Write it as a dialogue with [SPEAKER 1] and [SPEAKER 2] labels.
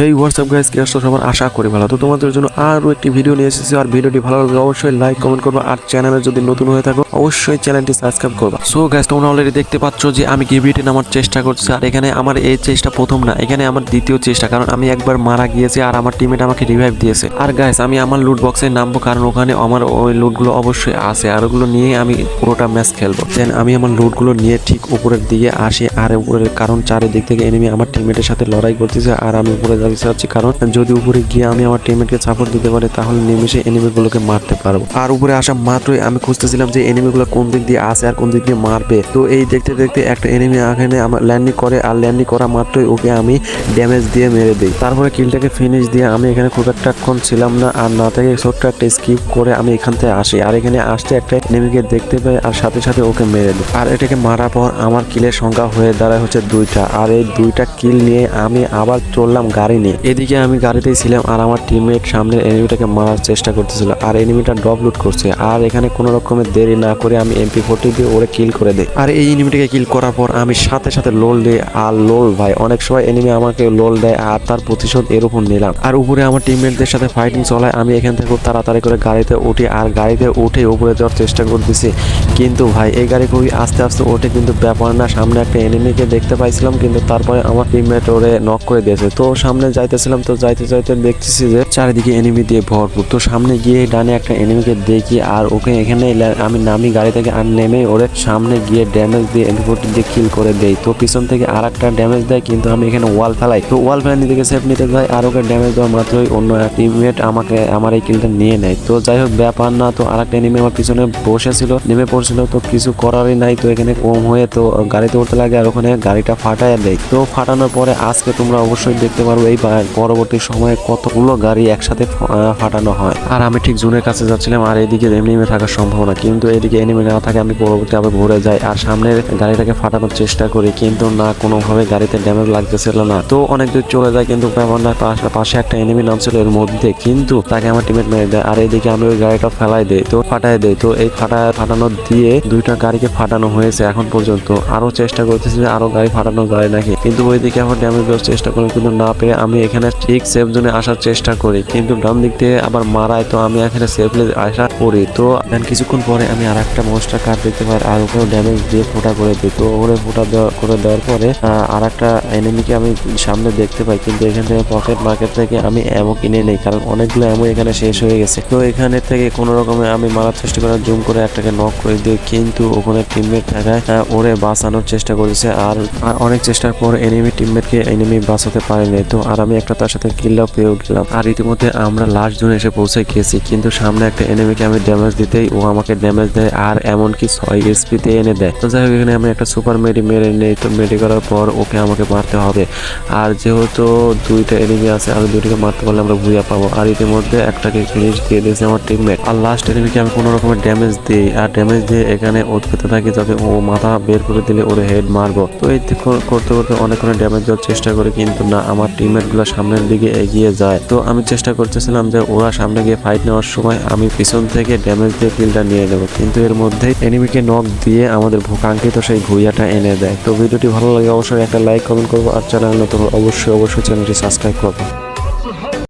[SPEAKER 1] এই WhatsApp guys কি আসছো সবার আশা করি ভালো। তো তোমাদের জন্য আরো একটি ভিডিও নিয়ে এসেছি। আর ভিডিওটি ভালো লাগলে অবশ্যই লাইক কমেন্ট করবে, আর চ্যানেলে যদি নতুন হয়ে থাকো অবশ্যই চ্যানেলটি সাবস্ক্রাইব করবে। সো গাইস তোমরা অলরেডি দেখতে পাচ্ছ যে আমি গিভিটি নামার চেষ্টা করছি, আর এখানে আমার এই চেষ্টা প্রথম না, এখানে আমার দ্বিতীয় চেষ্টা, কারণ আমি একবার মারা গিয়েছি আর আমার টিমমেট আমাকে রিভাইভ দিয়েছে। আর গাইস আমি আমার লুট বক্সে নামবো, কারণ ওখানে আমার ওই লুটগুলো অবশ্যই আছে, আর ওগুলো নিয়ে আমি পুরোটা ম্যাচ খেলবো। দেন আমি আমার লুটগুলো নিয়ে ঠিক উপরের দিকে আসি, আর উপরের কারণ চারিদিক থেকে এনিমি আমার টিমমেটের সাথে লড়াই করতেছে, আর আমি উপরে যাচ্ছি কারণ যদি উপরে গিয়ে আমি আমার টিমমেটকে সাপোর্ট দিতে পারি তাহলে নিমেষে এনিমিগুলোকে মারতে পারবো। আর উপরে আসা মাত্রই আমি খুঁজতেছিলাম যে এনিমিগুলো কোন দিক দিয়ে আসে আর কোন দিক দিয়ে মারবে। তো এই দেখতে দেখতে একটা এনিমি এখানে আমার ল্যান্ডিং করে, আর ল্যান্ডিং করা মাত্রই ওকে আমি ড্যামেজ দিয়ে মেরে দিই। তারপরে কিলটাকে ফিনিশ দিয়ে আমি এখানে খুব একটাক্ষণ ছিলাম না, আর না থেকে ছোট্ট একটা স্কিপ করে আমি এখান থেকে আসি, আর এখানে আসতে একটা এনিমিকে দেখতে পাই আর সাথে সাথে ওকে মেরে দিই। আর এটাকে মারার পর আমার কিলের সংখ্যা হয়ে দাঁড়ায় হচ্ছে 2টা, আর এই 2টা কিল নিয়ে আমি আবার চললাম গাড়ি নিয়ে। এদিকে আমি গাড়িতেই ছিলাম, আর আমার টিমমেট সামনের এনিমিটাকে মারার চেষ্টা করতেছিল, আর এনিমিটা ড্রপ লুট করছে। আর এখানে কোনো রকমের দেরি না করে আমি MP40 দিয়ে ওরে কিল করে দেই। আর এই এনিমিটাকে কিল করার পর আমি সাথে সাথে লোল দিই। আর লোল ভাই অনেক সময় এনিমি আমাকে লোল দেয়, আর তার প্রতিশোধ এর উপর নিলাম। আর উপরে আমার টিমমেটদের সাথে ফাইটিং চলায় আমি এখান থেকে খুব তাড়াতাড়ি করে গাড়িতে উঠি, আর গাড়িতে উঠে উপরে যাওয়ার চেষ্টা করতেছি। কিন্তু ভাই এই গাড়ি খুবই আস্তে আস্তে ওঠে, কিন্তু ব্যাপার না, সামনে একটা এনিমিকে দেখতে পাইছিলাম, কিন্তু তারপরে আমার টিমমেট ওরে নক করে দিয়েছে। তো সামনে যাইতেছিলাম, তো যাইতে যাইতে দেখতেছি যে চারিদিকে এনিমি দিয়ে ভরপুর। তো সামনে গিয়ে ডানে একটা এনিমিকে দেখি, আর ওকে এখানে আমি নামি গাড়ি থেকে, আর নেমে ওরে সামনে গিয়ে ড্যামেজ দিয়ে MP40 দিয়ে কিল করে দেই। তো পিছন থেকে আর একটা ড্যামেজ দেয়, কিন্তু আমি এখানে ওয়াল ফেলাই। তো ওয়াল ফেলাই নিতে সেফ নিতে যাই, আর ওকে ড্যামেজ দেওয়া মাত্রই অন্য টিমমেট আমাকে আমার এই কিলটা নিয়ে নেয়। তো যাই হোক ব্যাপার না, তো আর একটা এনিমি আমার পিছনে বসেছিল, নেমে পড়ছিল, তো কিছু করারই নাই। তো এখানে কম হয়ে তো গাড়িতে উঠতে লাগে, আর ওখানে গাড়িটা ফাটায় দেয়। তো ফাটানোর পরে আজকে তোমরা অবশ্যই দেখতে পারবো এই পরবর্তী সময়ে কতগুলো গাড়ি একসাথে ফাটানো হয়। আর আমি ঠিক জুনের কাছে যাচ্ছিলাম, আর এদিকে এনিমি থাকার সম্ভাবনা, কিন্তু এদিকে এনিমি না থাকে আমি পরবর্তী আবার ঘুরে যাই, আর সামনের গাড়িটাকে ফাটানোর চেষ্টা করি, কিন্তু না কোনোভাবে গাড়িতে ড্যামেজ লাগতেছিল না। তো অনেক দূর চলে যায়, কিন্তু ব্যাপার না, পাশে একটা এনিমি নামছিল এর মধ্যে, কিন্তু তাকে আমার টিমমেট মেরে দেয়। আর এইদিকে আমি ওই গাড়িটা ফেলাই দেই, তো ফাটাই দেই। তো এই ফাটানো দিয়ে 2টা গাড়িকে ফাটানো হয়েছে এখন পর্যন্ত। আরো চেষ্টা করতেছি যে আরো গাড়ি ফাটানো যায় নাকি, কিন্তু ওইদিকে এখন ড্যামেজ দেওয়ার চেষ্টা করি, কিন্তু না পেরে আমি এখানে ঠিক সেফ জোনে আসার চেষ্টা করি, কিন্তু ডান দিক থেকে আবার মারায়। তো আমি এখানে সেফলি আসা করি। তো কিছুক্ষণ পরে আমি আর একটা মনস্টার কার্ড দেখতে পাই, আর ওখানে ড্যামেজ দিয়ে ফোটা করে দিই। তো ওরে ফোটা করে দেওয়ার পরে আর একটা এনিমিকে আমি সামনে দেখতে পাই, কিন্তু এখান থেকে পকেট মার্কেট থেকে আমি অ্যামো কিনে নেই, কারণ অনেকগুলো অ্যামো এখানে শেষ হয়ে গেছে। তো এখানে থেকে কোনো রকমে আমি মারার চেষ্টা করার জুম করে একটাকে নক করে দিই, কিন্তু ওখানে টিমমেট থাকায় ওরে বাঁচানোর চেষ্টা করেছে। আর অনেক চেষ্টার পর এনিমি বাঁচাতে পারেনি। তো আর আমি একটা তার সাথে কিলও পেয়েও গেলাম। আর ইতিমধ্যে আমরা লাস্ট জোনে এসে পৌঁছে গেছি, কিন্তু সামনে একটা এনিমিকে আমি ড্যামেজ দিতেই ও আমাকে ড্যামেজ দেয়, আর এমনকি 6 HP তে এনে দেয়। তো যাই হোক এখানে আমি একটা সুপার মেরে নেই। তো মেডি করার পর ওকে আমাকে মারতে হবে, আর যেহেতু 2টা এনিমি আছে, আমি 2টিকে মারতে পারলে আমরা ভুইয়া পাবো। আর ইতিমধ্যে একটাকে ফিনিশ দিয়ে দিয়েছে আমার টিমমেট। আর লাস্ট এনিমিকে আমি কোনো রকমের ড্যামেজ দিই, আর ড্যামেজ দিয়ে এখানে পেতে থাকি যাতে ও মাথা বের করে দিলে ওরে হেড মারবো। তো এই করতে করতে অনেকক্ষণ ড্যামেজ দেওয়ার চেষ্টা করি, কিন্তু না, আমার টিমমেট গুলো সামনের দিকে এগিয়ে যায়। তো আমি চেষ্টা করতেছিলাম যে ওরা সামনে গিয়ে ফাইট নেওয়ার সময় আমি পিছন থেকে ড্যামেজ দিয়ে কিলটা নিয়ে নেবো, কিন্তু এর মধ্যে এনিমিকে নক দিয়ে আমাদের কাঙ্ক্ষিত সেই ভুইয়াটা এনে দেয়। তো ভিডিওটি ভালো লাগে অবশ্যই একটা লাইক কমেন্ট করবো, আর চ্যানেল নতুন অবশ্যই চ্যানেলটি সাবস্ক্রাইব করবো।